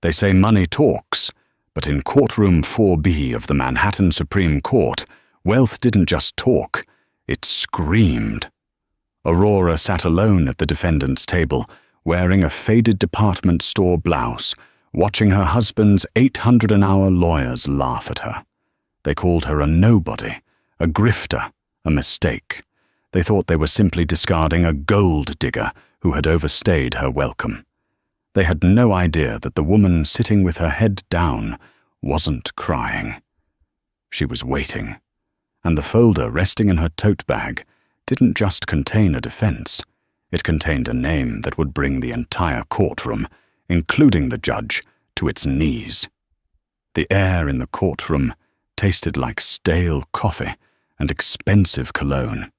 They say money talks, but in courtroom 4B of the Manhattan Supreme Court, wealth didn't just talk, it screamed. Aurora sat alone at the defendant's table, wearing a faded department store blouse, watching her husband's 800 an hour lawyers laugh at her. They called her a nobody, a grifter, a mistake. They thought they were simply discarding a gold digger who had overstayed her welcome. They had no idea that the woman sitting with her head down wasn't crying. She was waiting, and the folder resting in her tote bag didn't just contain a defense. It contained a name that would bring the entire courtroom, including the judge, to its knees. The air in the courtroom tasted like stale coffee and expensive cologne.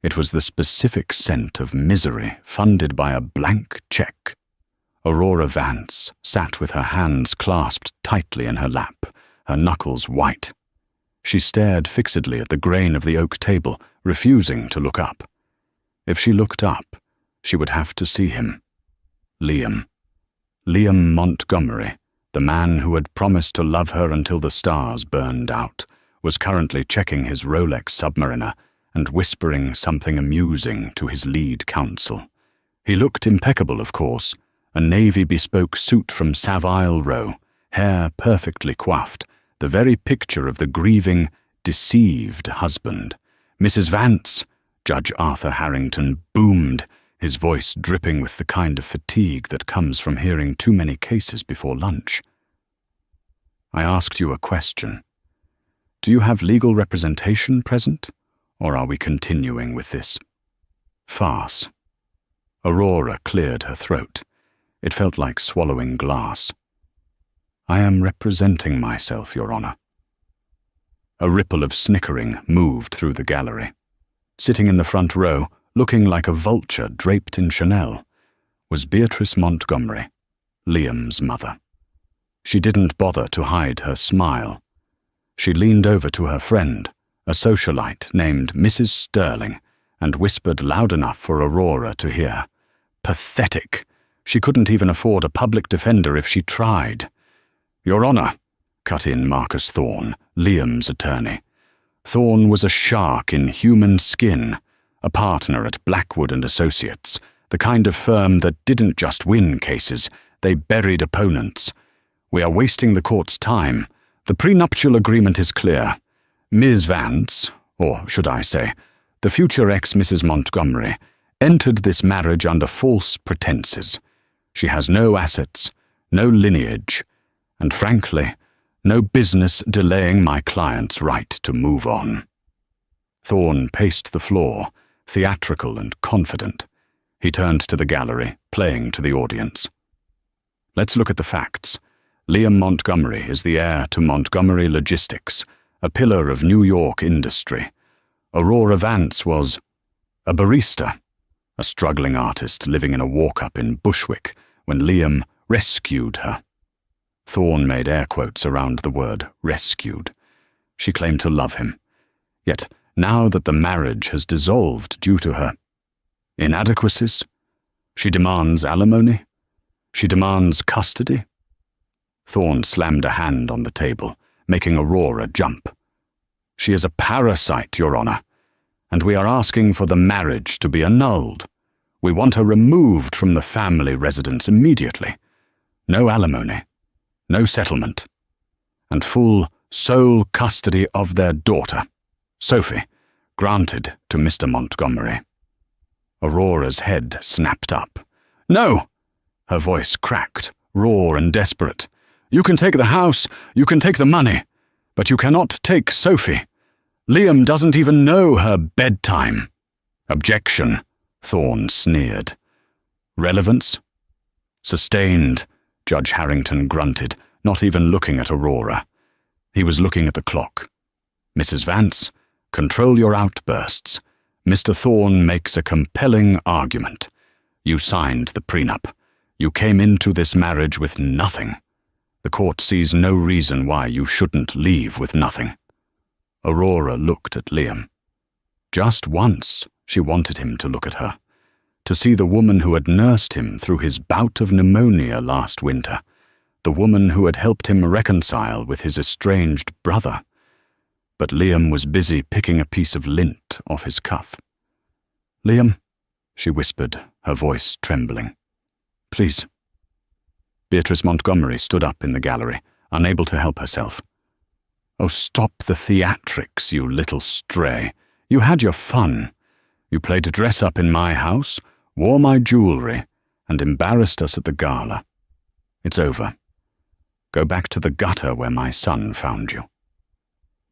It was the specific scent of misery funded by a blank check. Aurora Vance sat with her hands clasped tightly in her lap, her knuckles white. She stared fixedly at the grain of the oak table, refusing to look up. If she looked up, she would have to see him. Liam Montgomery, the man who had promised to love her until the stars burned out, was currently checking his Rolex Submariner and whispering something amusing to his lead counsel. He looked impeccable, of course, a navy bespoke suit from Savile Row, hair perfectly coiffed, the very picture of the grieving, deceived husband. "Mrs. Vance," Judge Arthur Harrington boomed, his voice dripping with the kind of fatigue that comes from hearing too many cases before lunch. "I asked you a question. Do you have legal representation present, or are we continuing with this farce?" Aurora cleared her throat. It felt like swallowing glass. "I am representing myself, Your Honor." A ripple of snickering moved through the gallery. Sitting in the front row, looking like a vulture draped in Chanel, was Beatrice Montgomery, Liam's mother. She didn't bother to hide her smile. She leaned over to her friend, a socialite named Mrs. Sterling, and whispered loud enough for Aurora to hear. Pathetic. She couldn't even afford a public defender if she tried. "Your Honor," cut in Marcus Thorne, Liam's attorney. Thorne was a shark in human skin, a partner at Blackwood and Associates, the kind of firm that didn't just win cases, they buried opponents. "We are wasting the court's time. The prenuptial agreement is clear. Ms. Vance, or should I say, the future ex-Mrs. Montgomery, entered this marriage under false pretenses. She has no assets, no lineage, and frankly, no business delaying my client's right to move on." Thorne paced the floor, theatrical and confident. He turned to the gallery, playing to the audience. "Let's look at the facts. Liam Montgomery is the heir to Montgomery Logistics, a pillar of New York industry. Aurora Vance was a barista, a struggling artist living in a walk-up in Bushwick when Liam rescued her." Thorne made air quotes around the word rescued. She claimed to love him. Yet, now that the marriage has dissolved due to her inadequacies, she demands alimony? She demands custody? Thorne slammed a hand on the table, making Aurora jump. "She is a parasite, Your Honor, and we are asking for the marriage to be annulled. We want her removed from the family residence immediately. No alimony, no settlement, and full sole custody of their daughter, Sophie, granted to Mr. Montgomery." Aurora's head snapped up. "No!" Her voice cracked, raw and desperate. "You can take the house, you can take the money, but you cannot take Sophie. Liam doesn't even know her bedtime." "Objection," Thorne sneered. "Relevance?" "Sustained," Judge Harrington grunted, not even looking at Aurora. He was looking at the clock. "Mrs. Vance, control your outbursts. Mr. Thorne makes a compelling argument. You signed the prenup. You came into this marriage with nothing. The court sees no reason why you shouldn't leave with nothing." Aurora looked at Liam. Just once, she wanted him to look at her, to see the woman who had nursed him through his bout of pneumonia last winter, the woman who had helped him reconcile with his estranged brother. But Liam was busy picking a piece of lint off his cuff. "Liam," she whispered, her voice trembling. "Please." Beatrice Montgomery stood up in the gallery, unable to help herself. "Oh, stop the theatrics, you little stray. You had your fun. You played dress-up in my house, wore my jewelry, and embarrassed us at the gala. It's over. Go back to the gutter where my son found you."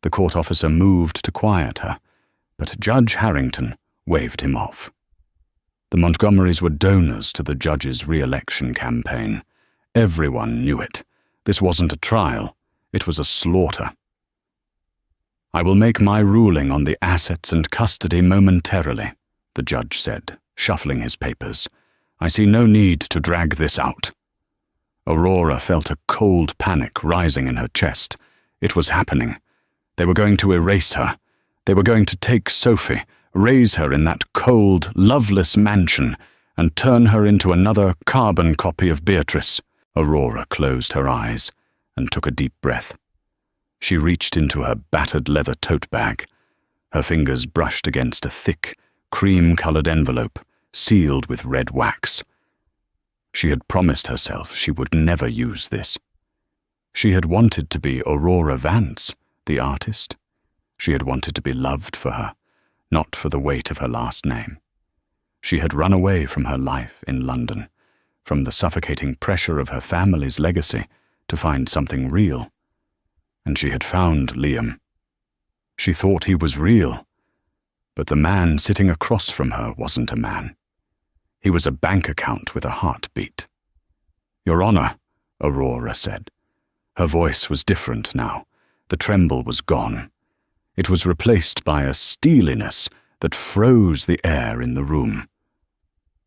The court officer moved to quiet her, but Judge Harrington waved him off. The Montgomerys were donors to the judge's re-election campaign. Everyone knew it. This wasn't a trial. It was a slaughter. "I will make my ruling on the assets and custody momentarily," the judge said, shuffling his papers. "I see no need to drag this out." Aurora felt a cold panic rising in her chest. It was happening. They were going to erase her. They were going to take Sophie, raise her in that cold, loveless mansion, and turn her into another carbon copy of Beatrice. Aurora closed her eyes and took a deep breath. She reached into her battered leather tote bag. Her fingers brushed against a thick, cream-colored envelope, sealed with red wax. She had promised herself she would never use this. She had wanted to be Aurora Vance, the artist. She had wanted to be loved for her, not for the weight of her last name. She had run away from her life in London, from the suffocating pressure of her family's legacy, to find something real. And she had found Liam. She thought he was real, but the man sitting across from her wasn't a man. He was a bank account with a heartbeat. "Your Honor," Aurora said. Her voice was different now. The tremble was gone. It was replaced by a steeliness that froze the air in the room.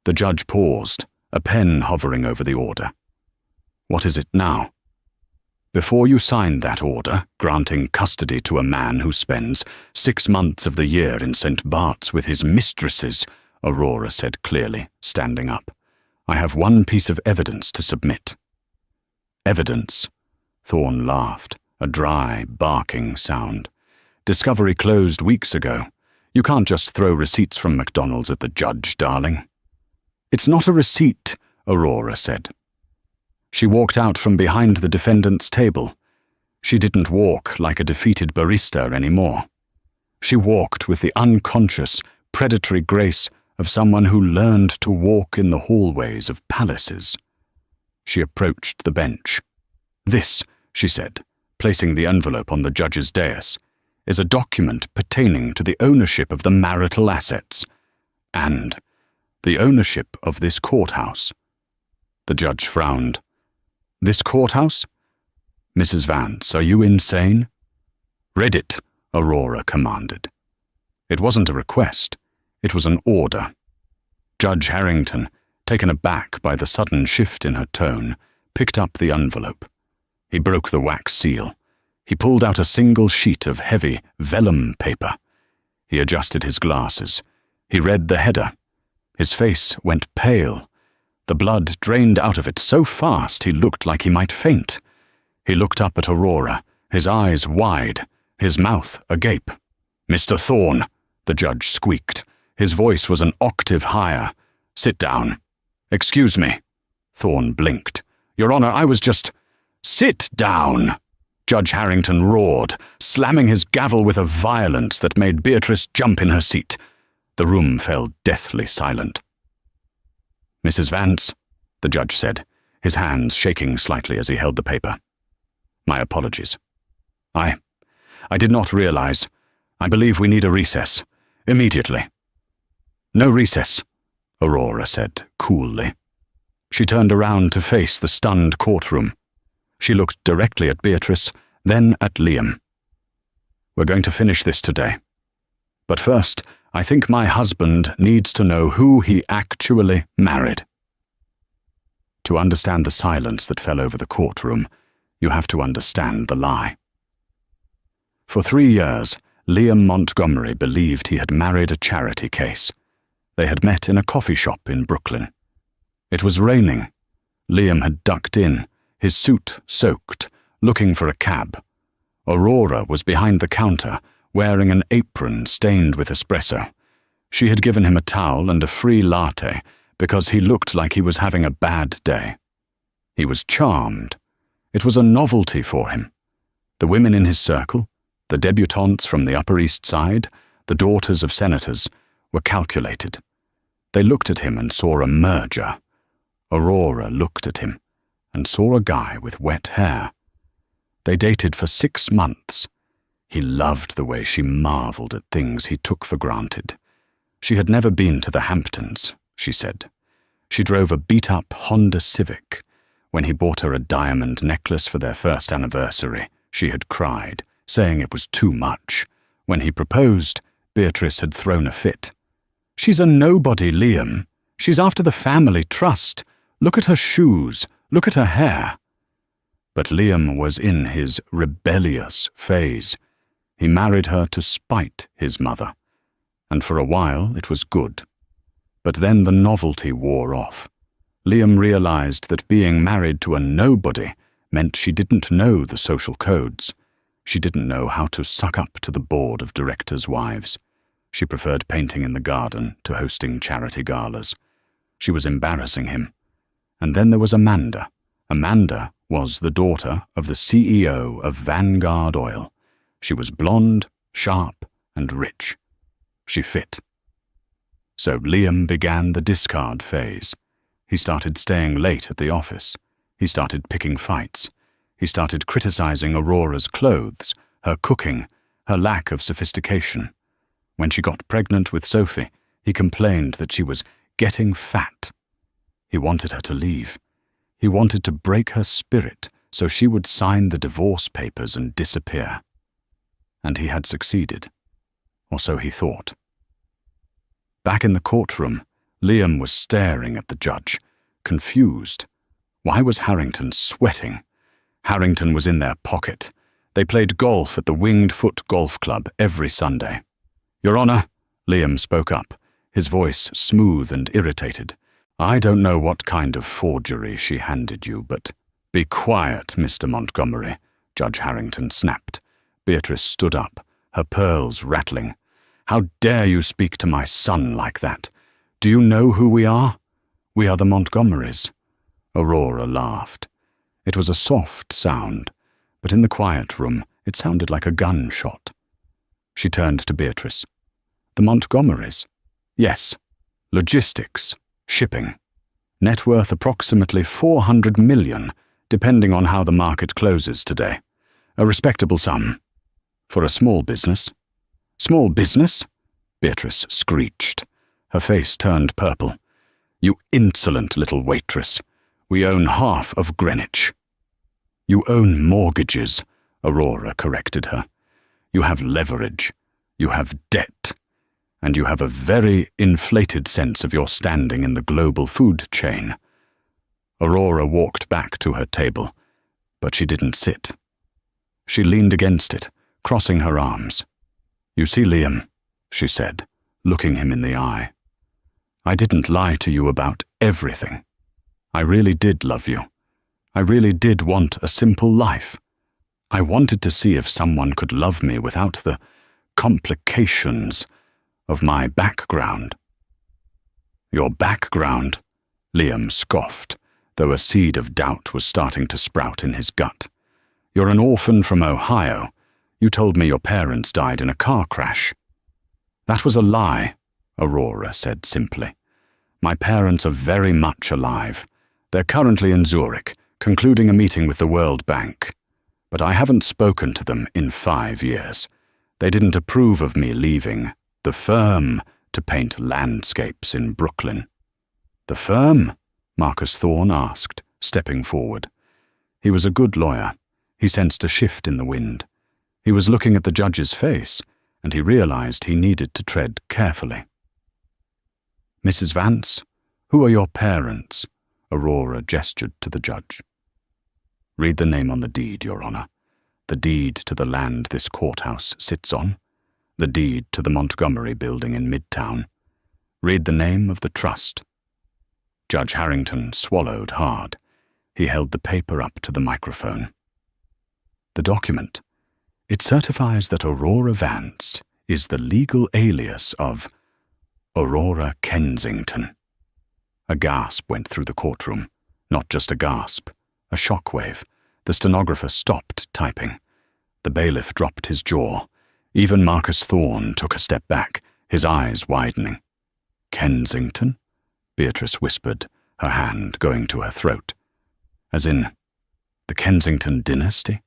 The judge paused, a pen hovering over the order. "What is it now?" "Before you signed that order, granting custody to a man who spends 6 months of the year in St. Bart's with his mistresses," Aurora said clearly, standing up, "I have one piece of evidence to submit." "Evidence?" Thorne laughed, a dry, barking sound. "Discovery closed weeks ago. You can't just throw receipts from McDonald's at the judge, darling." "It's not a receipt," Aurora said. She walked out from behind the defendant's table. She didn't walk like a defeated barista anymore. She walked with the unconscious, predatory grace of someone who learned to walk in the hallways of palaces. She approached the bench. "This," she said, placing the envelope on the judge's dais, "is a document pertaining to the ownership of the marital assets, and the ownership of this courthouse." The judge frowned. "This courthouse? Mrs. Vance, are you insane?" "Read it," Aurora commanded. It wasn't a request. It was an order. Judge Harrington, taken aback by the sudden shift in her tone, picked up the envelope. He broke the wax seal. He pulled out a single sheet of heavy vellum paper. He adjusted his glasses. He read the header. His face went pale. The blood drained out of it so fast he looked like he might faint. He looked up at Aurora, his eyes wide, his mouth agape. "Mr. Thorne," the judge squeaked. His voice was an octave higher. "Sit down." "Excuse me." Thorne blinked. "Your Honor, I was just—" "Sit down!" Judge Harrington roared, slamming his gavel with a violence that made Beatrice jump in her seat. The room fell deathly silent. "Mrs. Vance," the judge said, his hands shaking slightly as he held the paper. "My apologies. I did not realize. I believe we need a recess. Immediately." "No recess," Aurora said coolly. She turned around to face the stunned courtroom. She looked directly at Beatrice, then at Liam. "We're going to finish this today. But first, I think my husband needs to know who he actually married." To understand the silence that fell over the courtroom, you have to understand the lie. For 3 years, Liam Montgomery believed he had married a charity case. They had met in a coffee shop in Brooklyn. It was raining. Liam had ducked in, his suit soaked, looking for a cab. Aurora was behind the counter, wearing an apron stained with espresso. She had given him a towel and a free latte because he looked like he was having a bad day. He was charmed. It was a novelty for him. The women in his circle, the debutantes from the Upper East Side, the daughters of senators, were calculated. They looked at him and saw a merger. Aurora looked at him and saw a guy with wet hair. They dated for 6 months. He loved the way she marveled at things he took for granted. She had never been to the Hamptons, she said. She drove a beat-up Honda Civic. When he bought her a diamond necklace for their first anniversary, she had cried, saying it was too much. When he proposed, Beatrice had thrown a fit. "She's a nobody, Liam. She's after the family trust. Look at her shoes. Look at her hair." But Liam was in his rebellious phase. He married her to spite his mother. And for a while it was good. But then the novelty wore off. Liam realized that being married to a nobody meant she didn't know the social codes. She didn't know how to suck up to the board of directors' wives. She preferred painting in the garden to hosting charity galas. She was embarrassing him. And then there was Amanda. Amanda was the daughter of the CEO of Vanguard Oil. She was blonde, sharp, and rich. She fit. So Liam began the discard phase. He started staying late at the office. He started picking fights. He started criticizing Aurora's clothes, her cooking, her lack of sophistication. When she got pregnant with Sophie, he complained that she was getting fat. He wanted her to leave. He wanted to break her spirit so she would sign the divorce papers and disappear. And he had succeeded, or so he thought. Back in the courtroom, Liam was staring at the judge, confused. Why was Harrington sweating? Harrington was in their pocket. They played golf at the Winged Foot Golf Club every Sunday. "Your Honor," Liam spoke up, his voice smooth and irritated. "I don't know what kind of forgery she handed you, but—" "Be quiet, Mr. Montgomery," Judge Harrington snapped. Beatrice stood up, her pearls rattling. "How dare you speak to my son like that? Do you know who we are? We are the Montgomerys." Aurora laughed. It was a soft sound, but in the quiet room it sounded like a gunshot. She turned to Beatrice. "The Montgomerys?" "Yes. Logistics. Shipping. Net worth approximately 400 million, depending on how the market closes today. A respectable sum. For a small business." "Small business?" Beatrice screeched. Her face turned purple. "You insolent little waitress. We own half of Greenwich." "You own mortgages," Aurora corrected her. "You have leverage. You have debt. And you have a very inflated sense of your standing in the global food chain." Aurora walked back to her table, but she didn't sit. She leaned against it, crossing her arms. "You see, Liam," she said, looking him in the eye, "I didn't lie to you about everything. I really did love you. I really did want a simple life. I wanted to see if someone could love me without the complications of my background." "Your background?" Liam scoffed, though a seed of doubt was starting to sprout in his gut. "You're an orphan from Ohio. You told me your parents died in a car crash." "That was a lie," Aurora said simply. "My parents are very much alive. They're currently in Zurich, concluding a meeting with the World Bank. But I haven't spoken to them in 5 years. They didn't approve of me leaving the firm to paint landscapes in Brooklyn." "The firm?" Marcus Thorne asked, stepping forward. He was a good lawyer. He sensed a shift in the wind. He was looking at the judge's face, and he realized he needed to tread carefully. "Mrs. Vance, who are your parents?" Aurora gestured to the judge. "Read the name on the deed, Your Honor. The deed to the land this courthouse sits on. The deed to the Montgomery building in Midtown. Read the name of the trust." Judge Harrington swallowed hard. He held the paper up to the microphone. The document. It certifies that Aurora Vance is the legal alias of Aurora Kensington. A gasp went through the courtroom. Not just a gasp, a shockwave. The stenographer stopped typing. The bailiff dropped his jaw. Even Marcus Thorne took a step back, his eyes widening. Kensington? Beatrice whispered, her hand going to her throat. As in the Kensington Dynasty?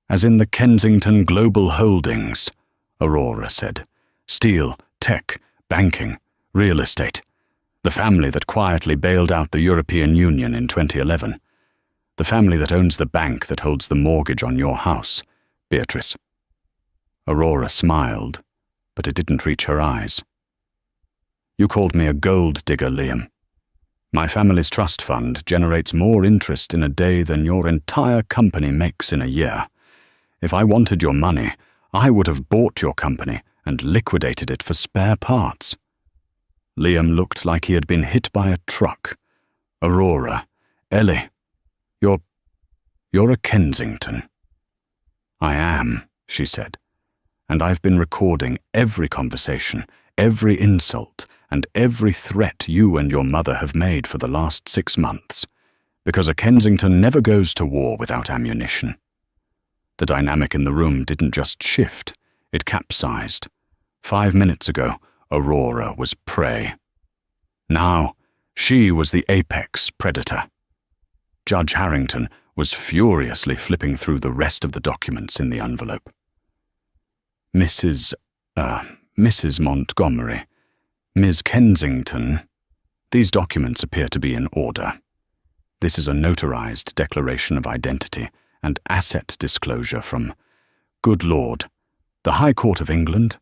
As in the Kensington Global Holdings, Aurora said. Steel, tech, banking, real estate. The family that quietly bailed out the European Union in 2011. The family that owns the bank that holds the mortgage on your house, Beatrice. Aurora smiled, but it didn't reach her eyes. You called me a gold digger, Liam. My family's trust fund generates more interest in a day than your entire company makes in a year. If I wanted your money, I would have bought your company and liquidated it for spare parts. Liam looked like he had been hit by a truck. Aurora, Ellie, you're a Kensington. I am, she said, and I've been recording every conversation, every insult, and every threat you and your mother have made for the last 6 months, because a Kensington never goes to war without ammunition. The dynamic in the room didn't just shift, it capsized. 5 minutes ago, Aurora was prey. Now, she was the apex predator. Judge Harrington was furiously flipping through the rest of the documents in the envelope. Mrs. Montgomery, Ms. Kensington, these documents appear to be in order. This is a notarized declaration of identity and asset disclosure from, good Lord, the High Court of England?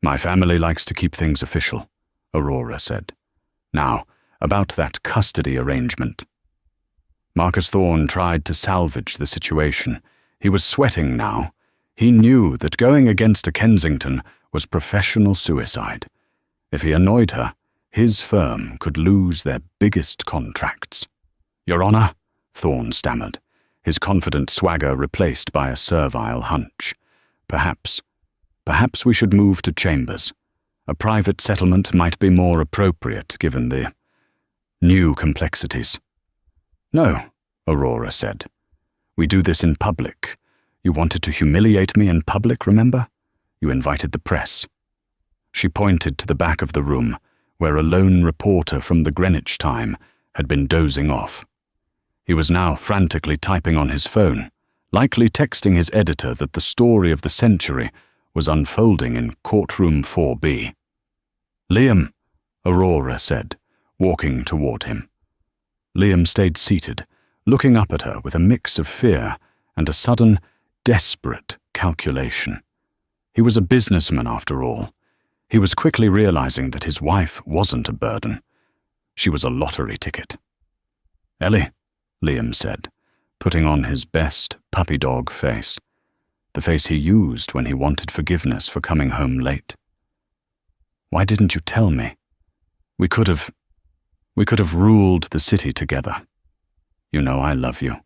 My family likes to keep things official, Aurora said. Now, about that custody arrangement. Marcus Thorne tried to salvage the situation. He was sweating now. He knew that going against a Kensington was professional suicide. If he annoyed her, his firm could lose their biggest contracts. Your Honor, Thorne stammered, his confident swagger replaced by a servile hunch. Perhaps we should move to chambers. A private settlement might be more appropriate given the new complexities. No, Aurora said. We do this in public. You wanted to humiliate me in public, remember? You invited the press. She pointed to the back of the room, where a lone reporter from the Greenwich time had been dozing off. He was now frantically typing on his phone, likely texting his editor that the story of the century was unfolding in Courtroom 4B. Liam, Aurora said, walking toward him. Liam stayed seated, looking up at her with a mix of fear and a sudden, desperate calculation. He was a businessman after all. He was quickly realizing that his wife wasn't a burden. She was a lottery ticket. Ellie, Liam said, putting on his best puppy dog face, the face he used when he wanted forgiveness for coming home late. Why didn't you tell me? We could have ruled the city together. You know I love you.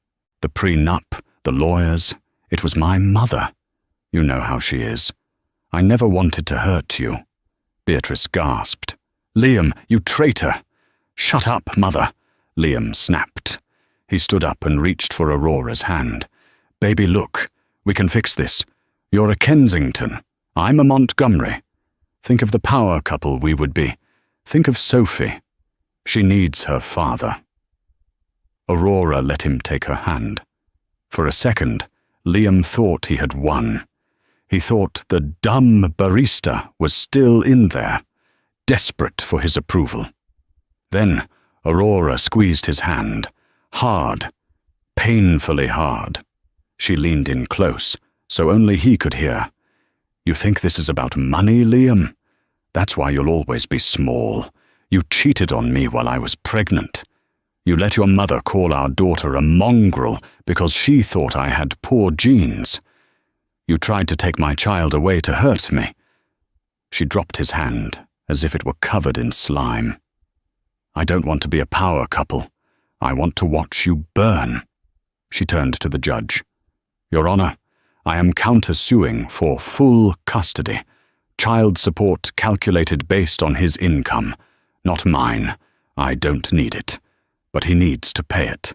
The prenup, the lawyers, it was my mother. You know how she is. I never wanted to hurt you. Beatrice gasped. Liam, you traitor! Shut up, mother, Liam snapped. He stood up and reached for Aurora's hand. Baby, look, we can fix this. You're a Kensington. I'm a Montgomery. Think of the power couple we would be. Think of Sophie. She needs her father. Aurora let him take her hand. For a second, Liam thought he had won. He thought the dumb barista was still in there, desperate for his approval. Then Aurora squeezed his hand, hard, painfully hard. She leaned in close, so only he could hear. You think this is about money, Liam? That's why you'll always be small. You cheated on me while I was pregnant. You let your mother call our daughter a mongrel because she thought I had poor genes. You tried to take my child away to hurt me. She dropped his hand as if it were covered in slime. I don't want to be a power couple. I want to watch you burn." She turned to the judge. "Your Honor, I am countersuing for full custody. Child support calculated based on his income. Not mine. I don't need it. But he needs to pay it.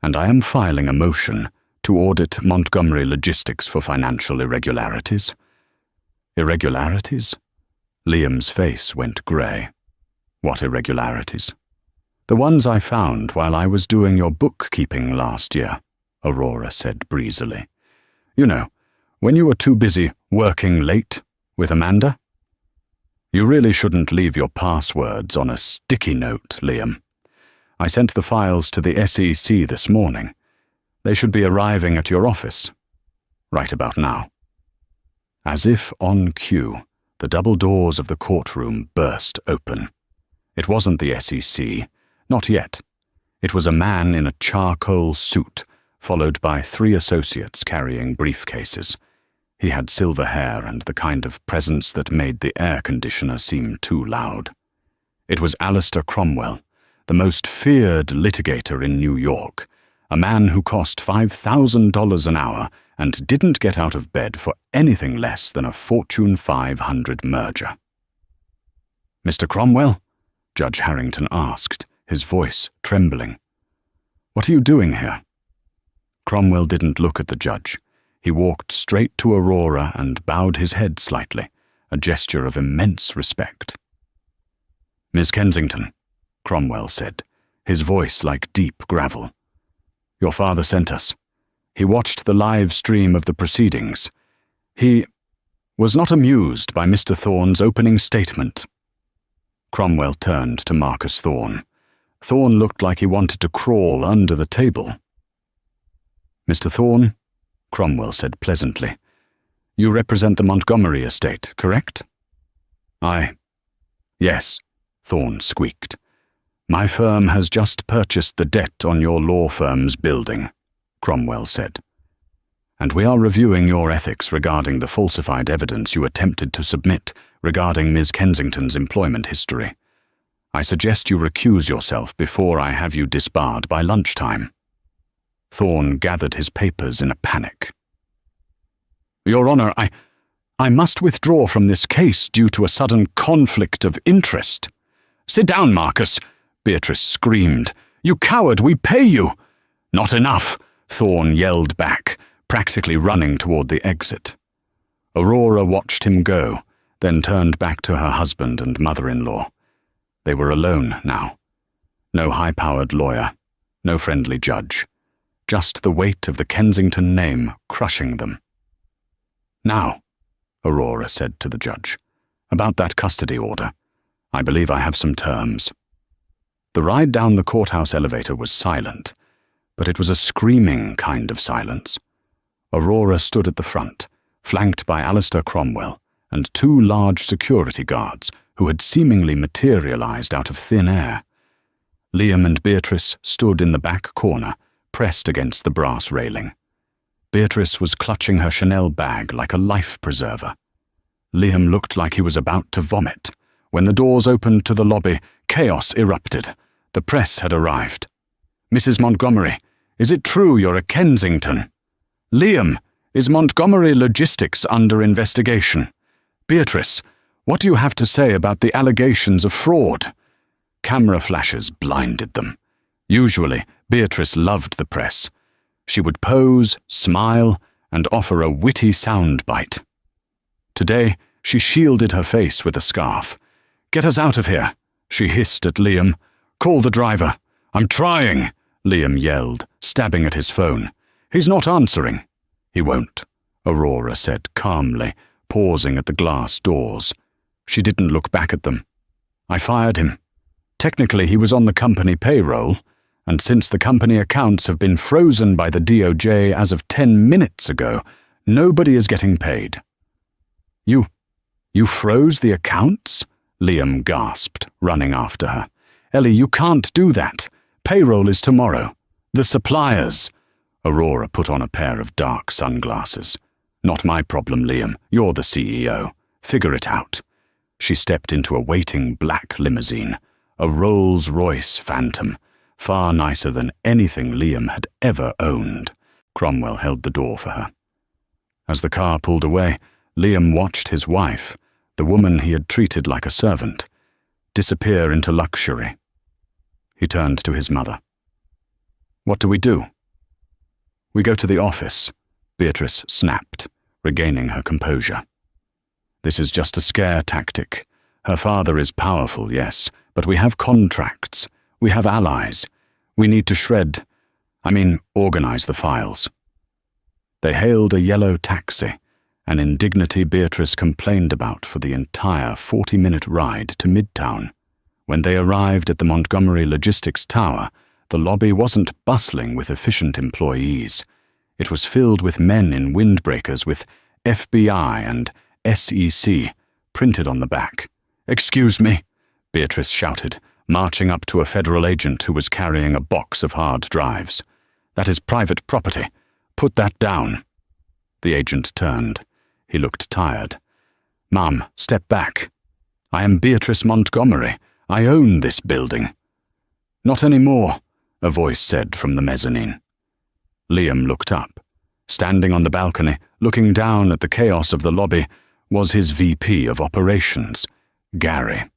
And I am filing a motion to audit Montgomery Logistics for financial irregularities." "Irregularities?" Liam's face went grey. "What irregularities?" "The ones I found while I was doing your bookkeeping last year," Aurora said breezily. "You know, when you were too busy working late with Amanda." "You really shouldn't leave your passwords on a sticky note, Liam. I sent the files to the SEC this morning. They should be arriving at your office right about now." As if on cue, the double doors of the courtroom burst open. It wasn't the SEC, not yet. It was a man in a charcoal suit, followed by 3 associates carrying briefcases. He had silver hair and the kind of presence that made the air conditioner seem too loud. It was Alistair Cromwell, the most feared litigator in New York, a man who cost $5,000 an hour and didn't get out of bed for anything less than a Fortune 500 merger. "Mr. Cromwell?" Judge Harrington asked, his voice trembling. "What are you doing here?" Cromwell didn't look at the judge. He walked straight to Aurora and bowed his head slightly, a gesture of immense respect. "Miss Kensington," Cromwell said, his voice like deep gravel. "Your father sent us. He watched the live stream of the proceedings. He was not amused by Mr. Thorne's opening statement." Cromwell turned to Marcus Thorne. Thorne looked like he wanted to crawl under the table. "Mr. Thorne," Cromwell said pleasantly, "you represent the Montgomery estate, correct?" "Yes," Thorne squeaked. "My firm has just purchased the debt on your law firm's building," Cromwell said. "And we are reviewing your ethics regarding the falsified evidence you attempted to submit regarding Ms. Kensington's employment history. I suggest you recuse yourself before I have you disbarred by lunchtime." Thorne gathered his papers in a panic. "Your Honor, I must withdraw from this case due to a sudden conflict of interest." "Sit down, Marcus," Beatrice screamed. "You coward, we pay you." "Not enough," Thorne yelled back, practically running toward the exit. Aurora watched him go, then turned back to her husband and mother-in-law. They were alone now. No high-powered lawyer, no friendly judge. Just the weight of the Kensington name crushing them. "Now," Aurora said to the judge, "about that custody order. I believe I have some terms." The ride down the courthouse elevator was silent, but it was a screaming kind of silence. Aurora stood at the front, flanked by Alistair Cromwell and 2 large security guards who had seemingly materialized out of thin air. Liam and Beatrice stood in the back corner, pressed against the brass railing. Beatrice was clutching her Chanel bag like a life preserver. Liam looked like he was about to vomit. When the doors opened to the lobby, chaos erupted. The press had arrived. "Mrs. Montgomery, is it true you're a Kensington?" "Liam, is Montgomery Logistics under investigation?" "Beatrice, what do you have to say about the allegations of fraud?" Camera flashes blinded them. Usually, Beatrice loved the press. She would pose, smile, and offer a witty soundbite. Today, she shielded her face with a scarf. "Get us out of here," she hissed at Liam. "Call the driver." "I'm trying," Liam yelled, stabbing at his phone. "He's not answering." "He won't," Aurora said calmly, pausing at the glass doors. She didn't look back at them. "I fired him. Technically, he was on the company payroll, and since the company accounts have been frozen by the DOJ as of 10 minutes ago, nobody is getting paid." You froze the accounts?" Liam gasped, running after her. "Ellie, you can't do that. Payroll is tomorrow. The suppliers." Aurora put on a pair of dark sunglasses. "Not my problem, Liam. You're the CEO. Figure it out." She stepped into a waiting black limousine, a Rolls-Royce Phantom, far nicer than anything Liam had ever owned. Cromwell held the door for her. As the car pulled away, Liam watched his wife, the woman he had treated like a servant, disappear into luxury. He turned to his mother. "What do we do?" "We go to the office," Beatrice snapped, regaining her composure. "This is just a scare tactic. Her father is powerful, yes, but we have contracts. We have allies. We need to organize the files." They hailed a yellow taxi, an indignity Beatrice complained about for the entire 40-minute ride to Midtown. When they arrived at the Montgomery Logistics Tower, the lobby wasn't bustling with efficient employees. It was filled with men in windbreakers with FBI and SEC printed on the back. "Excuse me," Beatrice shouted, marching up to a federal agent who was carrying a box of hard drives. "That is private property. Put that down." The agent turned. He looked tired. "Ma'am, step back. I am Beatrice Montgomery. I own this building." "Not anymore," a voice said from the mezzanine. Liam looked up. Standing on the balcony, looking down at the chaos of the lobby, was his VP of operations, Gary.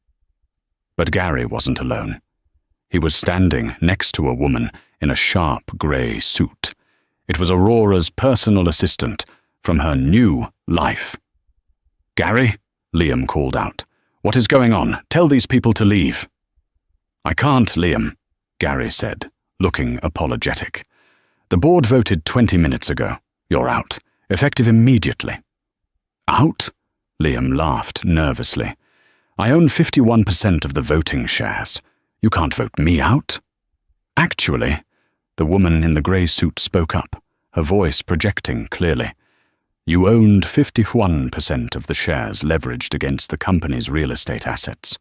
But Gary wasn't alone. He was standing next to a woman in a sharp grey suit. It was Aurora's personal assistant from her new life. "Gary," Liam called out. "What is going on? Tell these people to leave." "I can't, Liam," Gary said, looking apologetic. "The board voted 20 minutes ago. You're out, effective immediately." "Out?" Liam laughed nervously. "I own 51% of the voting shares. You can't vote me out." "Actually," the woman in the grey suit spoke up, her voice projecting clearly. "You owned 51% of the shares leveraged against the company's real estate assets.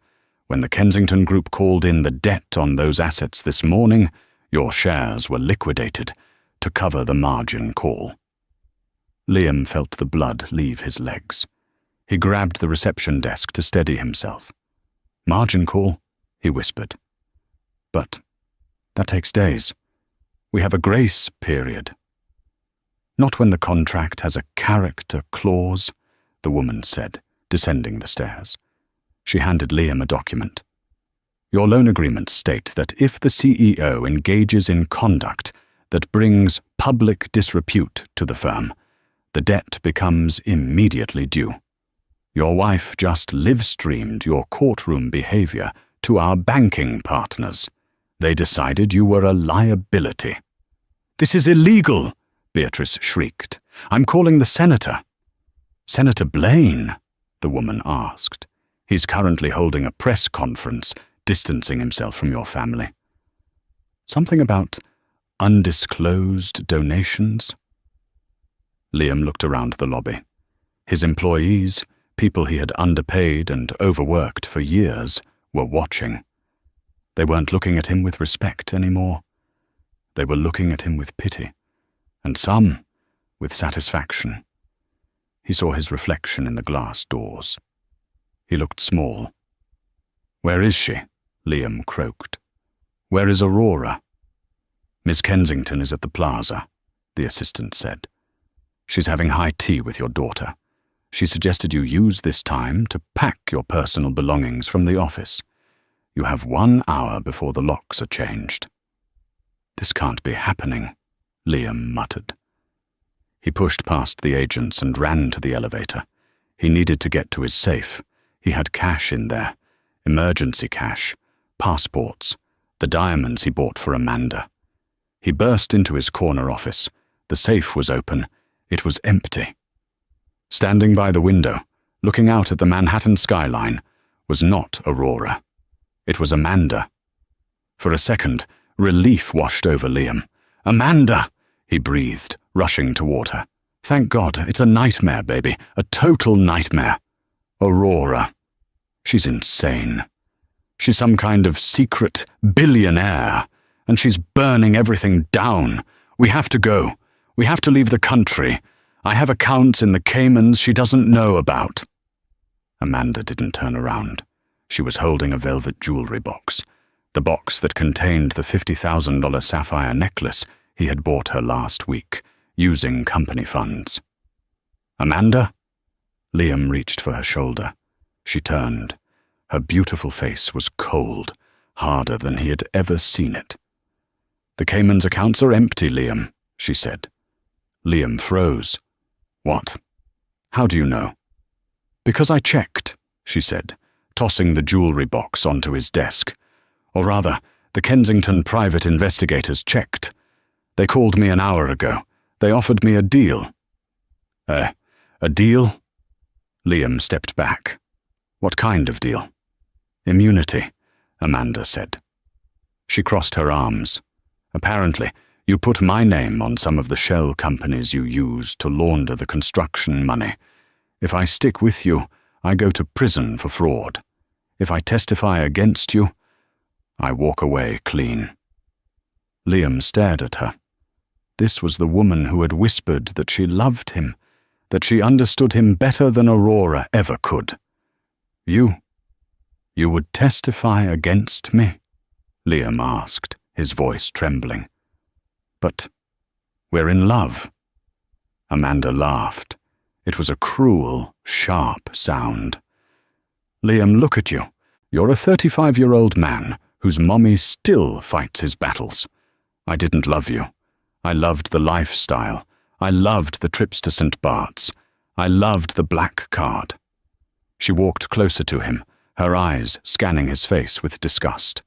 When the Kensington Group called in the debt on those assets this morning, your shares were liquidated to cover the margin call." Liam felt the blood leave his legs. He grabbed the reception desk to steady himself. "Margin call?" he whispered. "But that takes days. We have a grace period." "Not when the contract has a character clause," the woman said, descending the stairs. She handed Liam a document. "Your loan agreements state that if the CEO engages in conduct that brings public disrepute to the firm, the debt becomes immediately due. Your wife just live-streamed your courtroom behavior to our banking partners. They decided you were a liability." "This is illegal!" Beatrice shrieked. "I'm calling the senator." "Senator Blaine?" the woman asked. "He's currently holding a press conference, distancing himself from your family." "Something about undisclosed donations?" Liam looked around the lobby. His employees, people he had underpaid and overworked for years, were watching. They weren't looking at him with respect anymore. They were looking at him with pity, and some with satisfaction. He saw his reflection in the glass doors. He looked small. "Where is she?" Liam croaked. "Where is Aurora?" "Miss Kensington is at the plaza," the assistant said. "She's having high tea with your daughter. She suggested you use this time to pack your personal belongings from the office. You have 1 hour before the locks are changed." "This can't be happening," Liam muttered. He pushed past the agents and ran to the elevator. He needed to get to his safe. He had cash in there, emergency cash, passports, the diamonds he bought for Amanda. He burst into his corner office. The safe was open. It was empty. Standing by the window, looking out at the Manhattan skyline, was not Aurora. It was Amanda. For a second, relief washed over Liam. "Amanda!" he breathed, rushing toward her. "Thank God, it's a nightmare, baby, a total nightmare. Aurora. She's insane. She's some kind of secret billionaire, and she's burning everything down. We have to go. We have to leave the country. I have accounts in the Caymans she doesn't know about." Amanda didn't turn around. She was holding a velvet jewelry box. the box that contained the $50,000 sapphire necklace he had bought her last week, using company funds. "Amanda?" Liam reached for her shoulder. She turned. Her beautiful face was cold, harder than he had ever seen it. "The Cayman's accounts are empty, Liam," she said. Liam froze. "What? How do you know?" "Because I checked," she said, tossing the jewelry box onto his desk. "Or rather, the Kensington private investigators checked. They called me an hour ago. They offered me a deal." A deal?" Liam stepped back. "What kind of deal?" "Immunity," Amanda said. She crossed her arms. "Apparently, you put my name on some of the shell companies you use to launder the construction money. If I stick with you, I go to prison for fraud. If I testify against you, I walk away clean." Liam stared at her. This was the woman who had whispered that she loved him, that she understood him better than Aurora ever could. You would testify against me?" Liam asked, his voice trembling. "But we're in love." Amanda laughed. It was a cruel, sharp sound. "Liam, look at you. You're a 35-year-old man whose mommy still fights his battles. I didn't love you. I loved the lifestyle. I loved the trips to St. Bart's. I loved the black card." She walked closer to him, her eyes scanning his face with disgust.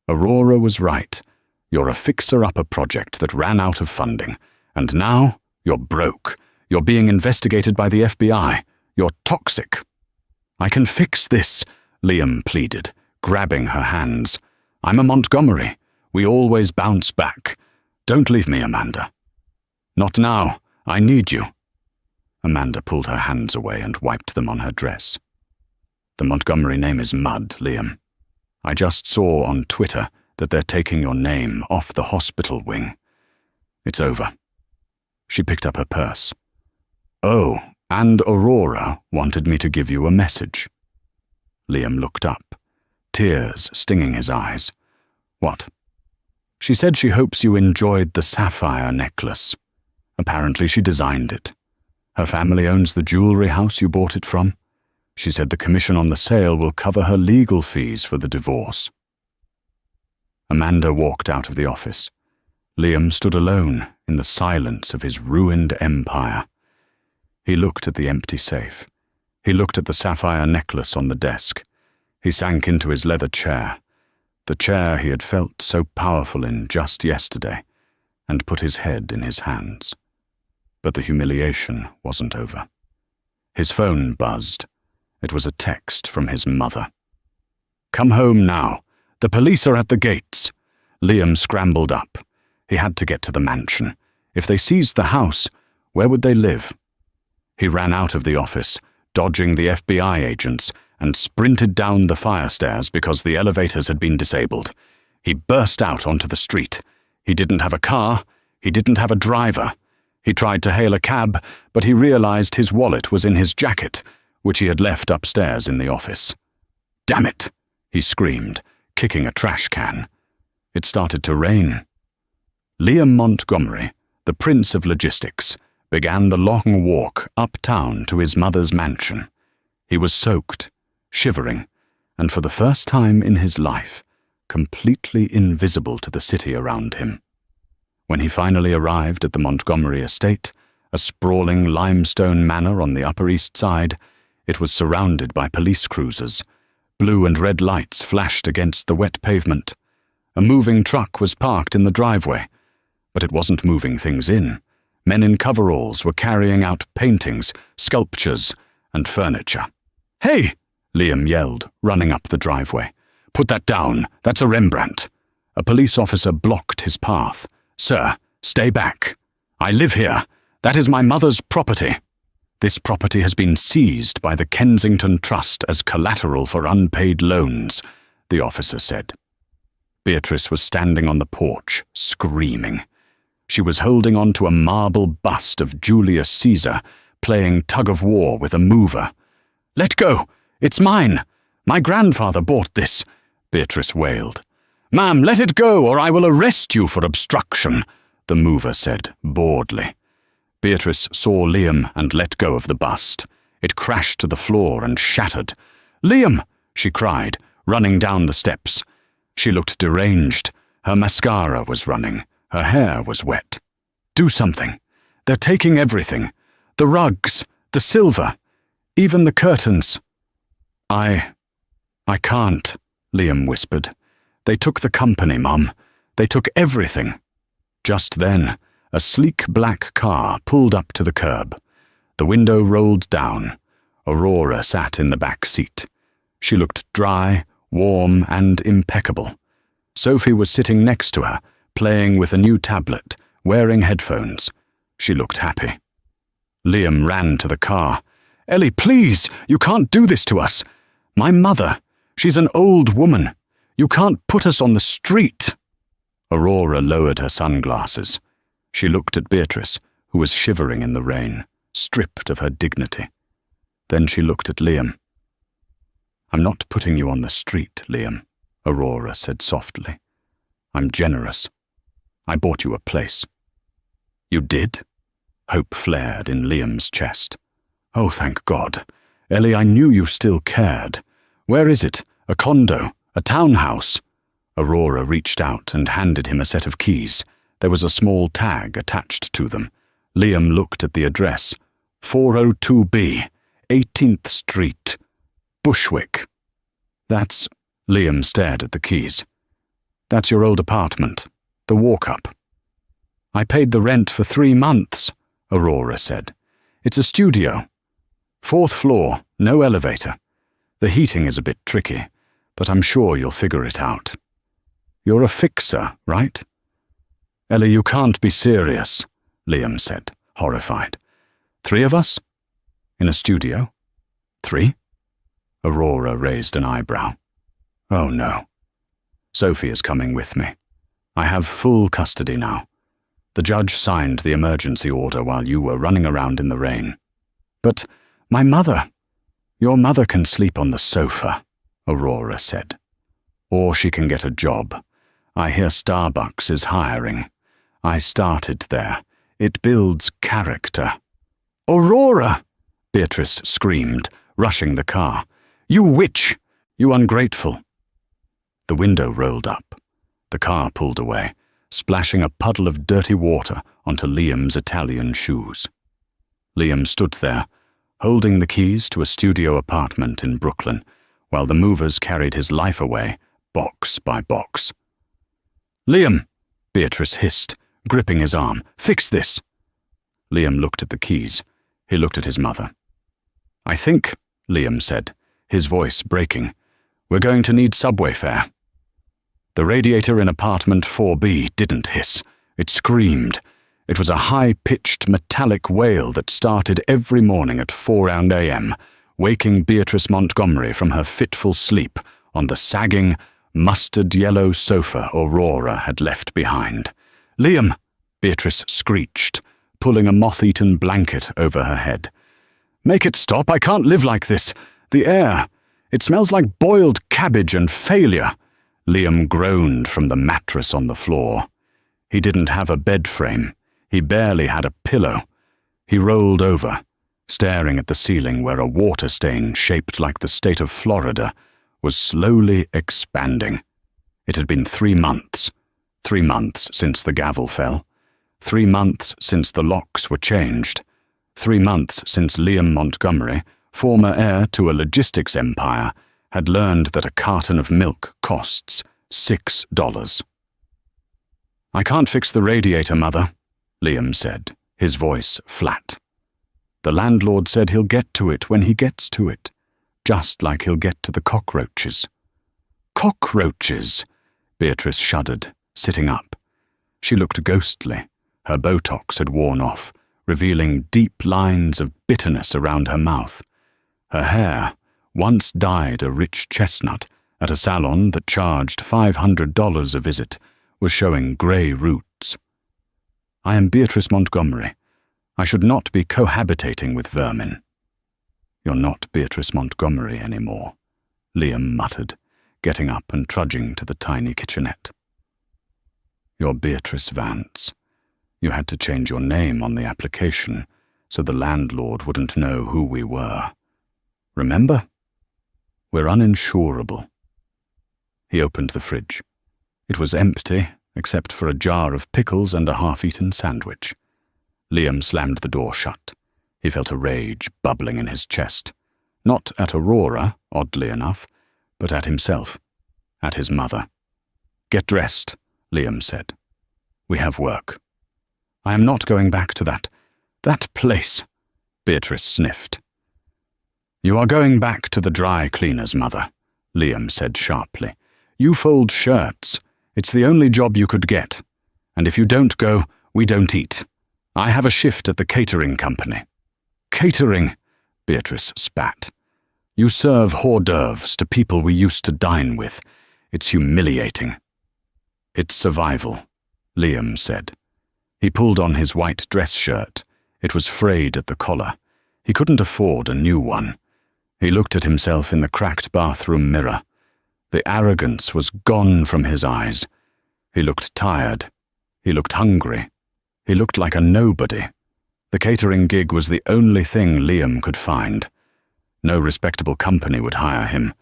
"Aurora was right. You're a fixer-upper project that ran out of funding. And now, you're broke. You're being investigated by the FBI. You're toxic." "I can fix this," Liam pleaded, grabbing her hands. "I'm a Montgomery. We always bounce back. Don't leave me, Amanda." "Not now. I need you." Amanda pulled her hands away and wiped them on her dress. "The Montgomery name is mud, Liam. I just saw on Twitter that they're taking your name off the hospital wing. It's over." She picked up her purse. "Oh, and Aurora wanted me to give you a message." Liam looked up, tears stinging his eyes. "What?" "She said she hopes you enjoyed the sapphire necklace. Apparently she designed it. Her family owns the jewelry house you bought it from. She said the commission on the sale will cover her legal fees for the divorce." Amanda walked out of the office. Liam stood alone in the silence of his ruined empire. He looked at the empty safe. He looked at the sapphire necklace on the desk. He sank into his leather chair, the chair he had felt so powerful in just yesterday, and put his head in his hands. But the humiliation wasn't over. His phone buzzed. It was a text from his mother. "Come home now. The police are at the gates." Liam scrambled up. He had to get to the mansion. If they seized the house, where would they live? He ran out of the office, dodging the FBI agents, and sprinted down the fire stairs because the elevators had been disabled. He burst out onto the street. He didn't have a car. He didn't have a driver. He tried to hail a cab, but he realized his wallet was in his jacket, which he had left upstairs in the office. "Damn it!" he screamed, kicking a trash can. It started to rain. Liam Montgomery, the prince of logistics, began the long walk uptown to his mother's mansion. He was soaked, shivering, and for the first time in his life, completely invisible to the city around him. When he finally arrived at the Montgomery estate, a sprawling limestone manor on the Upper East Side, it was surrounded by police cruisers. Blue and red lights flashed against the wet pavement. A moving truck was parked in the driveway, but it wasn't moving things in. Men in coveralls were carrying out paintings, sculptures, and furniture. "Hey!" Liam yelled, running up the driveway. "Put that down. That's a Rembrandt." A police officer blocked his path. "Sir, stay back. I live here. That is my mother's property." "This property has been seized by the Kensington Trust as collateral for unpaid loans," the officer said. Beatrice was standing on the porch, screaming. She was holding on to a marble bust of Julius Caesar, playing tug-of-war with a mover. "Let go! It's mine! My grandfather bought this," Beatrice wailed. "Ma'am, let it go, or I will arrest you for obstruction," the mover said, boredly. Beatrice saw Liam and let go of the bust. It crashed to the floor and shattered. "Liam!" she cried, running down the steps. She looked deranged. Her mascara was running. Her hair was wet. "Do something. They're taking everything. The rugs, the silver, even the curtains." I can't," Liam whispered. "They took the company, Mum. They took everything." Just then, a sleek black car pulled up to the curb. The window rolled down. Aurora sat in the back seat. She looked dry, warm, and impeccable. Sophie was sitting next to her, playing with a new tablet, wearing headphones. She looked happy. Liam ran to the car. "Ellie, please, you can't do this to us. My mother, she's an old woman. You can't put us on the street." Aurora lowered her sunglasses. She looked at Beatrice, who was shivering in the rain, stripped of her dignity. Then she looked at Liam. "I'm not putting you on the street, Liam," Aurora said softly. "I'm generous. I bought you a place." "You did?" Hope flared in Liam's chest. "Oh, thank God. Ellie, I knew you still cared. Where is it? A condo? A townhouse?" Aurora reached out and handed him a set of keys. There was a small tag attached to them. Liam looked at the address. 402B, 18th Street, Bushwick. "That's—" Liam stared at the keys. "That's your old apartment, the walk-up." "I paid the rent for 3 months, Aurora said. "It's a studio. 4th floor, no elevator. The heating is a bit tricky, but I'm sure you'll figure it out. You're a fixer, right?" "Ellie, you can't be serious," Liam said, horrified. "3 of us? In a studio? 3? Aurora raised an eyebrow. "Oh no. Sophie is coming with me. I have full custody now. The judge signed the emergency order while you were running around in the rain." "But my mother—" "Your mother can sleep on the sofa," Aurora said. "Or she can get a job. I hear Starbucks is hiring. I started there. It builds character." "Aurora!" Beatrice screamed, rushing the car. "You witch! You ungrateful!" The window rolled up. The car pulled away, splashing a puddle of dirty water onto Liam's Italian shoes. Liam stood there, holding the keys to a studio apartment in Brooklyn, while the movers carried his life away, box by box. "Liam!" Beatrice hissed, gripping his arm. "Fix this!" Liam looked at the keys. He looked at his mother. "I think," Liam said, his voice breaking, "we're going to need subway fare." The radiator in apartment 4B didn't hiss. It screamed. It was a high-pitched metallic wail that started every morning at 4 a.m., waking Beatrice Montgomery from her fitful sleep on the sagging, mustard-yellow sofa Aurora had left behind. "Liam!" Beatrice screeched, pulling a moth-eaten blanket over her head. "Make it stop! I can't live like this! The air! It smells like boiled cabbage and failure!" Liam groaned from the mattress on the floor. He didn't have a bed frame. He barely had a pillow. He rolled over, staring at the ceiling where a water stain shaped like the state of Florida was slowly expanding. It had been 3 months. 3 months since the gavel fell. 3 months since the locks were changed. 3 months since Liam Montgomery, former heir to a logistics empire, had learned that a carton of milk costs $6. "I can't fix the radiator, Mother," Liam said, his voice flat. "The landlord said he'll get to it when he gets to it, just like he'll get to the cockroaches." "Cockroaches!" Beatrice shuddered, sitting up. She looked ghostly. Her Botox had worn off, revealing deep lines of bitterness around her mouth. Her hair, once dyed a rich chestnut at a salon that charged $500 a visit, was showing grey roots. "I am Beatrice Montgomery. I should not be cohabitating with vermin." "You're not Beatrice Montgomery anymore," Liam muttered, getting up and trudging to the tiny kitchenette. "You're Beatrice Vance. You had to change your name on the application so the landlord wouldn't know who we were. Remember? We're uninsurable." He opened the fridge. It was empty, except for a jar of pickles and a half-eaten sandwich. Liam slammed the door shut. He felt a rage bubbling in his chest. Not at Aurora, oddly enough, but at himself, at his mother. "Get dressed," Liam said. "We have work." "I am not going back to that place," Beatrice sniffed. "You are going back to the dry cleaners, Mother," Liam said sharply. "You fold shirts. It's the only job you could get. And if you don't go, we don't eat. I have a shift at the catering company." "Catering?" Beatrice spat. "You serve hors d'oeuvres to people we used to dine with. It's humiliating." "It's survival," Liam said. He pulled on his white dress shirt. It was frayed at the collar. He couldn't afford a new one. He looked at himself in the cracked bathroom mirror. The arrogance was gone from his eyes. He looked tired. He looked hungry. He looked like a nobody. The catering gig was the only thing Liam could find. No respectable company would hire him.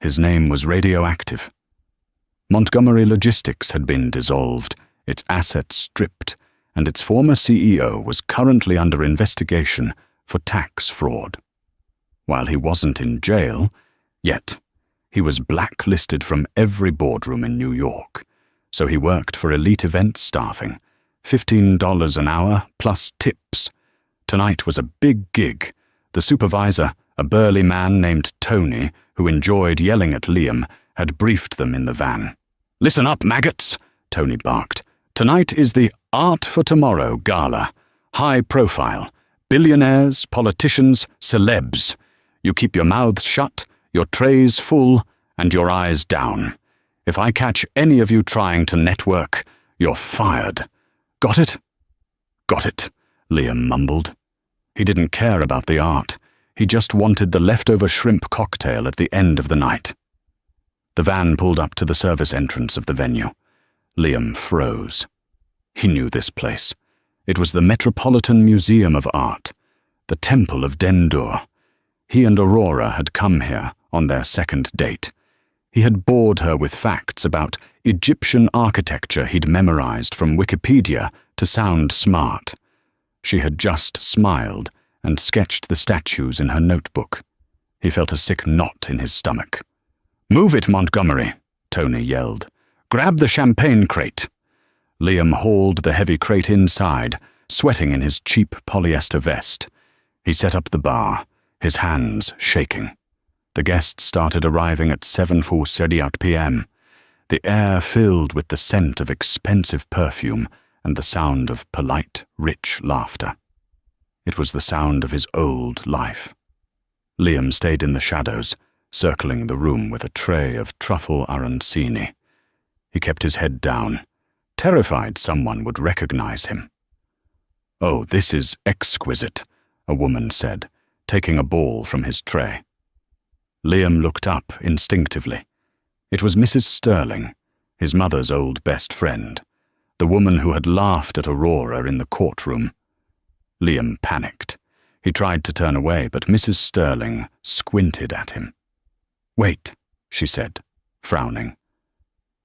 His name was radioactive. Montgomery Logistics had been dissolved, its assets stripped, and its former CEO was currently under investigation for tax fraud. While he wasn't in jail, yet, he was blacklisted from every boardroom in New York, so he worked for elite event staffing, $15 an hour plus tips. Tonight was a big gig. The supervisor, a burly man named Tony, who enjoyed yelling at Liam, had briefed them in the van. "Listen up, maggots," Tony barked. "Tonight is the Art for Tomorrow Gala. High profile. Billionaires, politicians, celebs. You keep your mouths shut, your trays full, and your eyes down. If I catch any of you trying to network, you're fired. Got it?" "Got it," Liam mumbled. He didn't care about the art. He just wanted the leftover shrimp cocktail at the end of the night. The van pulled up to the service entrance of the venue. Liam froze. He knew this place. It was the Metropolitan Museum of Art, the Temple of Dendur. He and Aurora had come here on their second date. He had bored her with facts about Egyptian architecture he'd memorized from Wikipedia to sound smart. She had just smiled and sketched the statues in her notebook. He felt a sick knot in his stomach. "Move it, Montgomery," Tony yelled. "Grab the champagne crate." Liam hauled the heavy crate inside, sweating in his cheap polyester vest. He set up the bar, his hands shaking. The guests started arriving at 7:30 p.m. The air filled with the scent of expensive perfume and the sound of polite, rich laughter. It was the sound of his old life. Liam stayed in the shadows, circling the room with a tray of truffle arancini. He kept his head down, terrified someone would recognize him. "Oh, this is exquisite," a woman said, taking a ball from his tray. Liam looked up instinctively. It was Mrs. Sterling, his mother's old best friend, the woman who had laughed at Aurora in the courtroom. Liam panicked. He tried to turn away, but Mrs. Sterling squinted at him. "Wait," she said, frowning.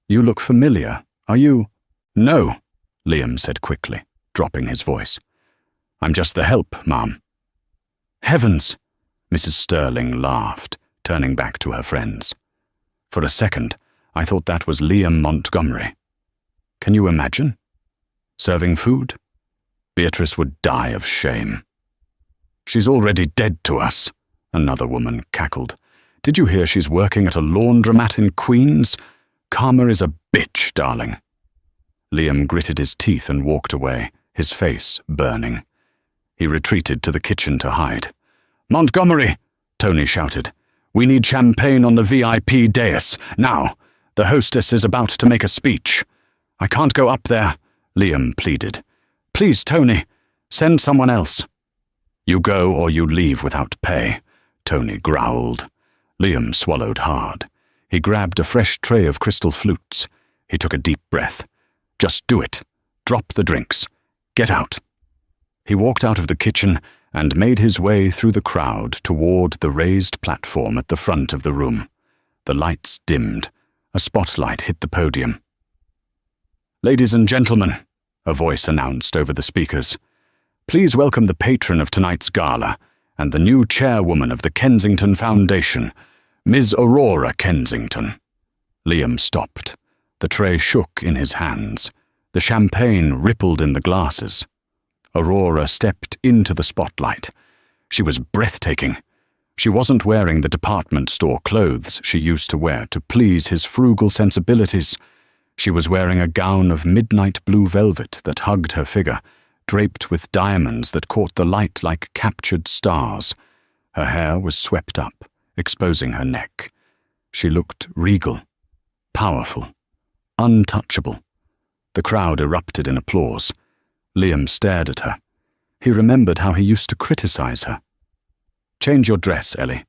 "You look familiar. Are you—" "No," Liam said quickly, dropping his voice. "I'm just the help, Ma'am." "Heavens!" Mrs. Sterling laughed, turning back to her friends. "For a second, I thought that was Liam Montgomery. Can you imagine? Serving food? Beatrice would die of shame." "She's already dead to us," another woman cackled. "Did you hear she's working at a laundromat in Queens? Karma is a bitch, darling." Liam gritted his teeth and walked away, his face burning. He retreated to the kitchen to hide. "Montgomery!" Tony shouted. "We need champagne on the VIP dais, now. The hostess is about to make a speech." "I can't go up there," Liam pleaded. "Please, Tony, send someone else." "You go or you leave without pay," Tony growled. Liam swallowed hard. He grabbed a fresh tray of crystal flutes. He took a deep breath. Just do it. Drop the drinks. Get out. He walked out of the kitchen and made his way through the crowd toward the raised platform at the front of the room. The lights dimmed. A spotlight hit the podium. "Ladies and gentlemen," a voice announced over the speakers, "please welcome the patron of tonight's gala and the new chairwoman of the Kensington Foundation, Ms. Aurora Kensington." Liam stopped. The tray shook in his hands. The champagne rippled in the glasses. Aurora stepped into the spotlight. She was breathtaking. She wasn't wearing the department store clothes she used to wear to please his frugal sensibilities. She was wearing a gown of midnight blue velvet that hugged her figure, draped with diamonds that caught the light like captured stars. Her hair was swept up, exposing her neck. She looked regal, powerful, untouchable. The crowd erupted in applause. Liam stared at her. He remembered how he used to criticize her. "Change your dress, Ellie.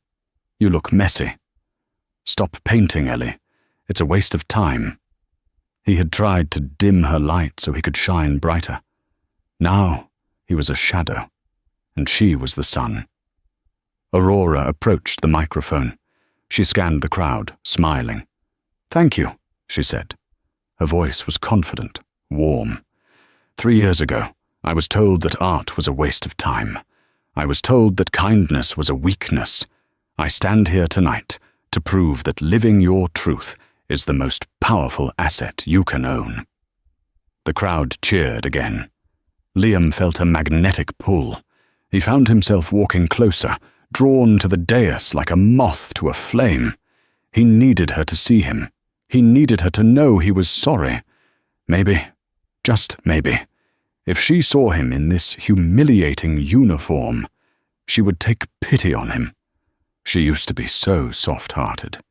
You look messy. Stop painting, Ellie. It's a waste of time." He had tried to dim her light so he could shine brighter. Now he was a shadow, and she was the sun. Aurora approached the microphone. She scanned the crowd, smiling. "Thank you," she said. Her voice was confident, warm. 3 years ago, I was told that art was a waste of time. I was told that kindness was a weakness. I stand here tonight to prove that living your truth is the most powerful asset you can own." The crowd cheered again. Liam felt a magnetic pull. He found himself walking closer, drawn to the dais like a moth to a flame. He needed her to see him. He needed her to know he was sorry. Maybe, just maybe, if she saw him in this humiliating uniform, she would take pity on him. She used to be so soft-hearted.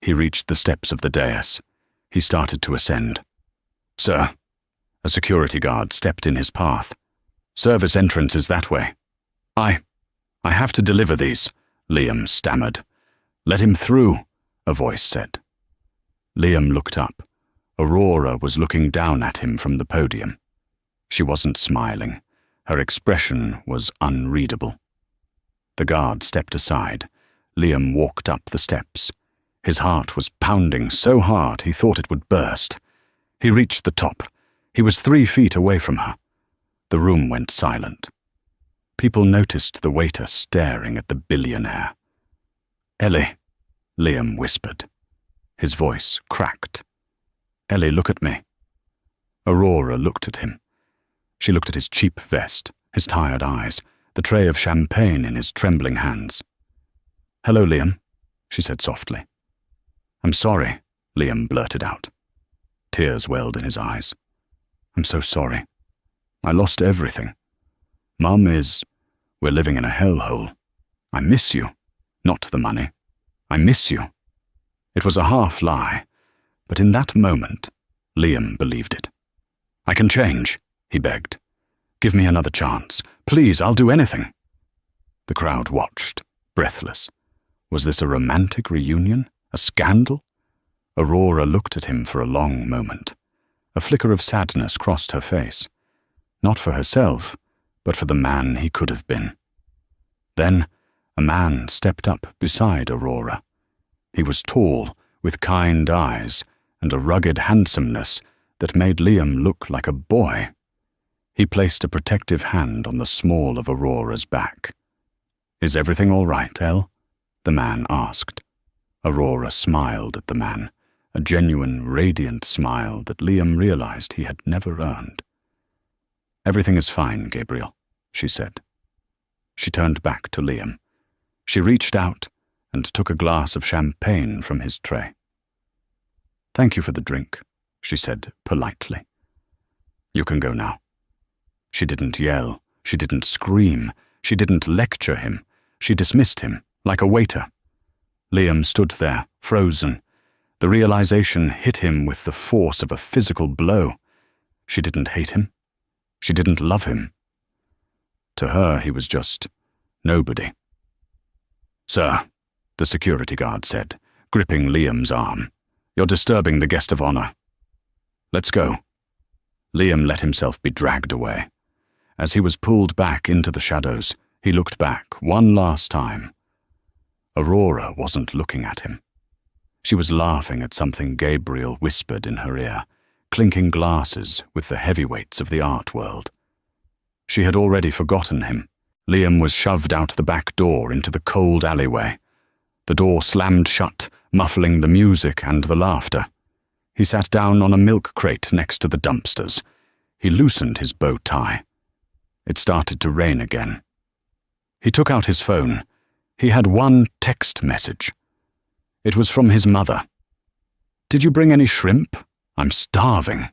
He reached the steps of the dais. He started to ascend. "Sir," a security guard stepped in his path. "Service entrance is that way." I have to deliver these," Liam stammered. "Let him through," a voice said. Liam looked up. Aurora was looking down at him from the podium. She wasn't smiling. Her expression was unreadable. The guard stepped aside. Liam walked up the steps. His heart was pounding so hard he thought it would burst. He reached the top. He was 3 feet away from her. The room went silent. People noticed the waiter staring at the billionaire. "Ellie," Liam whispered. His voice cracked. "Ellie, look at me." Aurora looked at him. She looked at his cheap vest, his tired eyes, the tray of champagne in his trembling hands. "Hello, Liam," she said softly. "I'm sorry," Liam blurted out. Tears welled in his eyes. "I'm so sorry. I lost everything. Mum we're living in a hellhole. I miss you, not the money. I miss you." It was a half lie, but in that moment, Liam believed it. "I can change," he begged. "Give me another chance. Please, I'll do anything." The crowd watched, breathless. Was this a romantic reunion? A scandal? Aurora looked at him for a long moment. A flicker of sadness crossed her face. Not for herself, but for the man he could have been. Then, a man stepped up beside Aurora. He was tall, with kind eyes, and a rugged handsomeness that made Liam look like a boy. He placed a protective hand on the small of Aurora's back. "Is everything all right, Elle?" the man asked. Aurora smiled at the man, a genuine, radiant smile that Liam realized he had never earned. "Everything is fine, Gabriel," she said. She turned back to Liam. She reached out and took a glass of champagne from his tray. "Thank you for the drink," she said politely. "You can go now." She didn't yell. She didn't scream. She didn't lecture him. She dismissed him, like a waiter. Liam stood there, frozen. The realization hit him with the force of a physical blow. She didn't hate him. She didn't love him. To her, he was just nobody. "Sir," the security guard said, gripping Liam's arm. "You're disturbing the guest of honor. Let's go." Liam let himself be dragged away. As he was pulled back into the shadows, he looked back one last time. Aurora wasn't looking at him. She was laughing at something Gabriel whispered in her ear, clinking glasses with the heavyweights of the art world. She had already forgotten him. Liam was shoved out the back door into the cold alleyway. The door slammed shut, muffling the music and the laughter. He sat down on a milk crate next to the dumpsters. He loosened his bow tie. It started to rain again. He took out his phone. He had one text message. It was from his mother. "Did you bring any shrimp? I'm starving."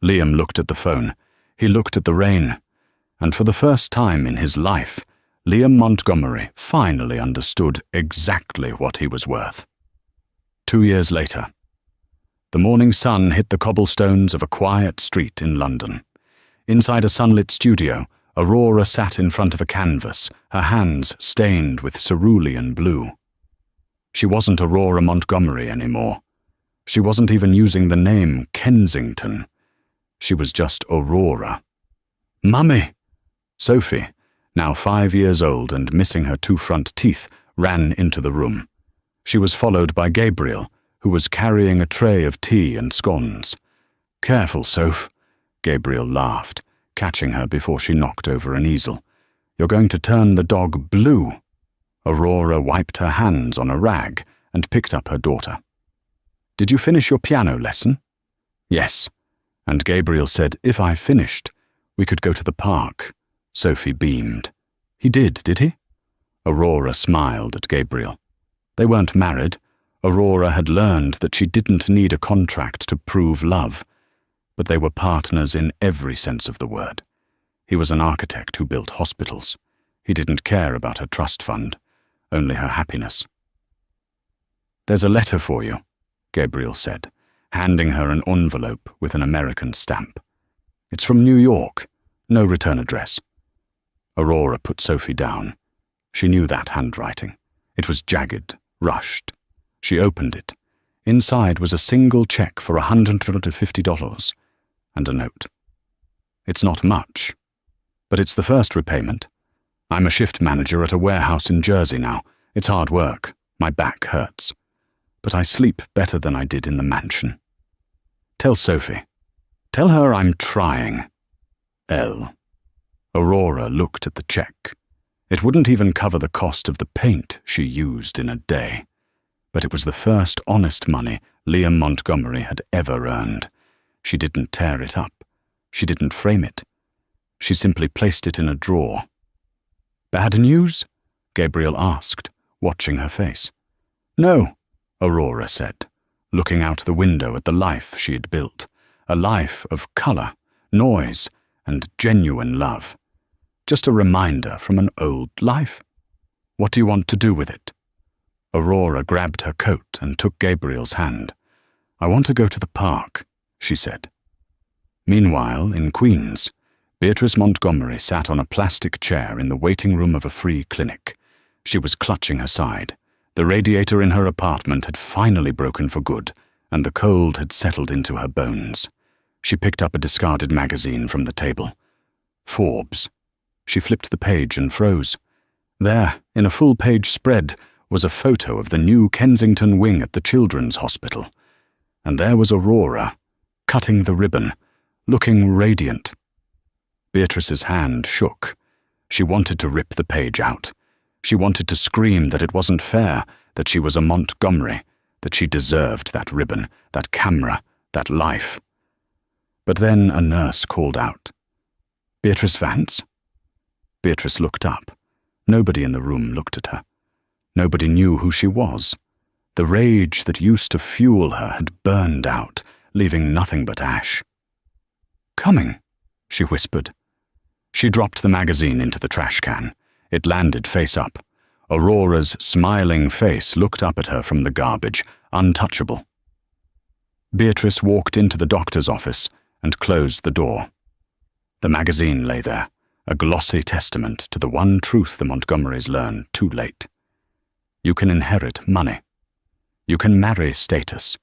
Liam looked at the phone. He looked at the rain. And for the first time in his life, Liam Montgomery finally understood exactly what he was worth. 2 years later. The morning sun hit the cobblestones of a quiet street in London. Inside a sunlit studio, Aurora sat in front of a canvas, her hands stained with cerulean blue. She wasn't Aurora Montgomery anymore. She wasn't even using the name Kensington. She was just Aurora. "Mummy!" Sophie, now 5 years old and missing her 2 front teeth, ran into the room. She was followed by Gabriel, who was carrying a tray of tea and scones. "Careful, Soph," Gabriel laughed, catching her before she knocked over an easel. "You're going to turn the dog blue." Aurora wiped her hands on a rag and picked up her daughter. "Did you finish your piano lesson?" "Yes." And Gabriel said, "If I finished, we could go to the park." Sophie beamed. "He did he?" Aurora smiled at Gabriel. They weren't married. Aurora had learned that she didn't need a contract to prove love. But they were partners in every sense of the word. He was an architect who built hospitals. He didn't care about her trust fund, only her happiness. "There's a letter for you," Gabriel said, handing her an envelope with an American stamp. "It's from New York. No return address." Aurora put Sophie down. She knew that handwriting. It was jagged, rushed. She opened it. Inside was a single check for $150 and a note. "It's not much, but it's the first repayment. I'm a shift manager at a warehouse in Jersey now. It's hard work. My back hurts. But I sleep better than I did in the mansion. Tell Sophie. Tell her I'm trying. L." Aurora looked at the check. It wouldn't even cover the cost of the paint she used in a day. But it was the first honest money Liam Montgomery had ever earned. She didn't tear it up. She didn't frame it. She simply placed it in a drawer. "Bad news?" Gabriel asked, watching her face. "No," Aurora said, looking out the window at the life she had built, a life of color, noise, and genuine love. Just a reminder from an old life. "What do you want to do with it?" Aurora grabbed her coat and took Gabriel's hand. "I want to go to the park," she said. Meanwhile, in Queens, Beatrice Montgomery sat on a plastic chair in the waiting room of a free clinic. She was clutching her side. The radiator in her apartment had finally broken for good, and the cold had settled into her bones. She picked up a discarded magazine from the table. Forbes. She flipped the page and froze. There, in a full-page spread, was a photo of the new Kensington wing at the Children's Hospital. And there was Aurora, cutting the ribbon, looking radiant. Beatrice's hand shook. She wanted to rip the page out. She wanted to scream that it wasn't fair, that she was a Montgomery, that she deserved that ribbon, that camera, that life. But then a nurse called out. "Beatrice Vance?" Beatrice looked up. Nobody in the room looked at her. Nobody knew who she was. The rage that used to fuel her had burned out, leaving nothing but ash. "Coming," she whispered. She dropped the magazine into the trash can. It landed face up. Aurora's smiling face looked up at her from the garbage, untouchable. Beatrice walked into the doctor's office and closed the door. The magazine lay there, a glossy testament to the one truth the Montgomerys learned too late. You can inherit money. You can marry status.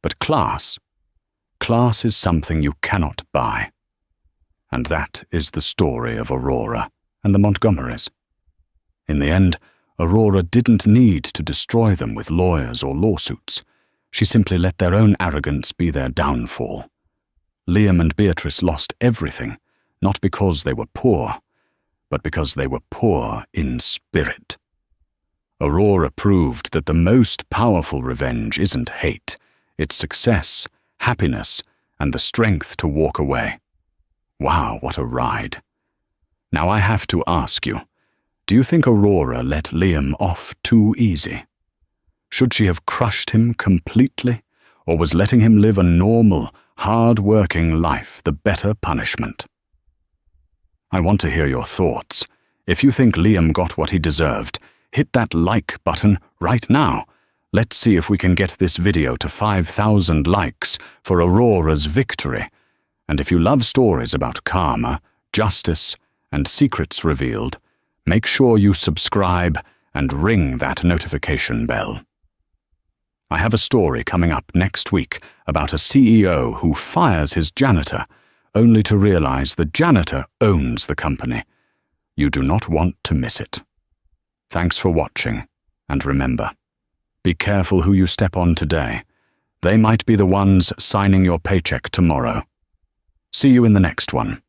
But class is something you cannot buy. And that is the story of Aurora and the Montgomerys. In the end, Aurora didn't need to destroy them with lawyers or lawsuits. She simply let their own arrogance be their downfall. Liam and Beatrice lost everything, not because they were poor, but because they were poor in spirit. Aurora proved that the most powerful revenge isn't hate, it's success, happiness, and the strength to walk away. Wow, what a ride. Now I have to ask you, do you think Aurora let Liam off too easy? Should she have crushed him completely, or was letting him live a normal, hard-working life the better punishment? I want to hear your thoughts. If you think Liam got what he deserved, hit that like button right now. Let's see if we can get this video to 5,000 likes for Aurora's victory. And if you love stories about karma, justice, and secrets revealed, make sure you subscribe and ring that notification bell. I have a story coming up next week about a CEO who fires his janitor, only to realize the janitor owns the company. You do not want to miss it. Thanks for watching, and remember, be careful who you step on today. They might be the ones signing your paycheck tomorrow. See you in the next one.